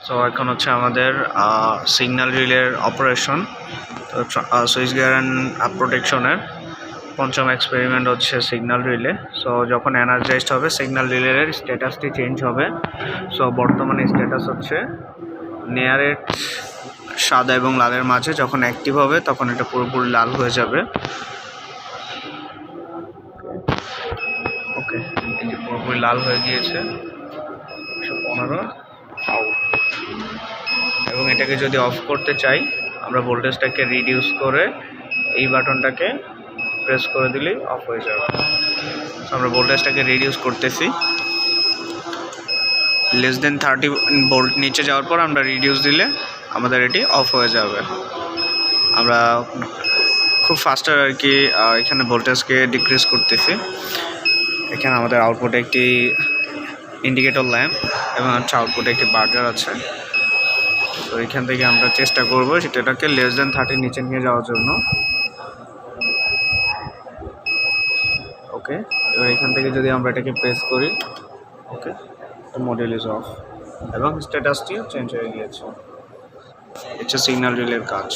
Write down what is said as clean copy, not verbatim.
So এখন হচ্ছে আমাদের সিগন্যাল রিলের অপারেশন। তো সুইচ গিয়ার অ্যান্ড প্রোটেকশনের পঞ্চম এক্সপেরিমেন্ট হচ্ছে সিগন্যাল রিলে। সো যখন এনার্জাইজড হবে সিগন্যাল রিলের স্ট্যাটাসটি চেঞ্জ হবে। সো বর্তমানে স্ট্যাটাস হচ্ছে নেয়ারের সাদা এবং লালের মাঝে। যখন অ্যাক্টিভ হবে তখন এটা পুরোপুরি লাল হয়ে যাবে। ওকে, এটি পুরোপুরি লাল হয়ে গিয়েছে 115 আউট। এবং এটাকে যদি অফ করতে চাই আমরা ভোল্টেজটাকে রিডিউস করে এই বাটনটাকে প্রেস করে দিলেই অফ হয়ে যাবে। আমরা ভোল্টেজটাকে রিডিউস করতেছি, লেস দেন 30 ভোল্ট নিচে যাওয়ার পর আমরা রিডিউস দিলে আমাদের এটি অফ হয়ে যাবে। আমরা খুব ফাস্টার আর কি এখানে ভোল্টেজকে ডিক্রিজ করতেছি। এখানে আমাদের আউটপুটে একটি ইন্ডিকেটর ল্যাম্প এবং হচ্ছে আউটপুটে একটি বার্জার আছে। তো এখান থেকে আমরা চেষ্টা করবো সেটাকে লেস দেন 30 নিচে নিয়ে যাওয়ার জন্য। ওকে, এবার এখান থেকে যদি আমরা এটাকে প্রেস করি, ওকে, তো মডেল ইজ অফ এবং স্ট্যাটাসটিও চেঞ্জ হয়ে গিয়েছে। এটা সিগন্যাল রিলের কাজ।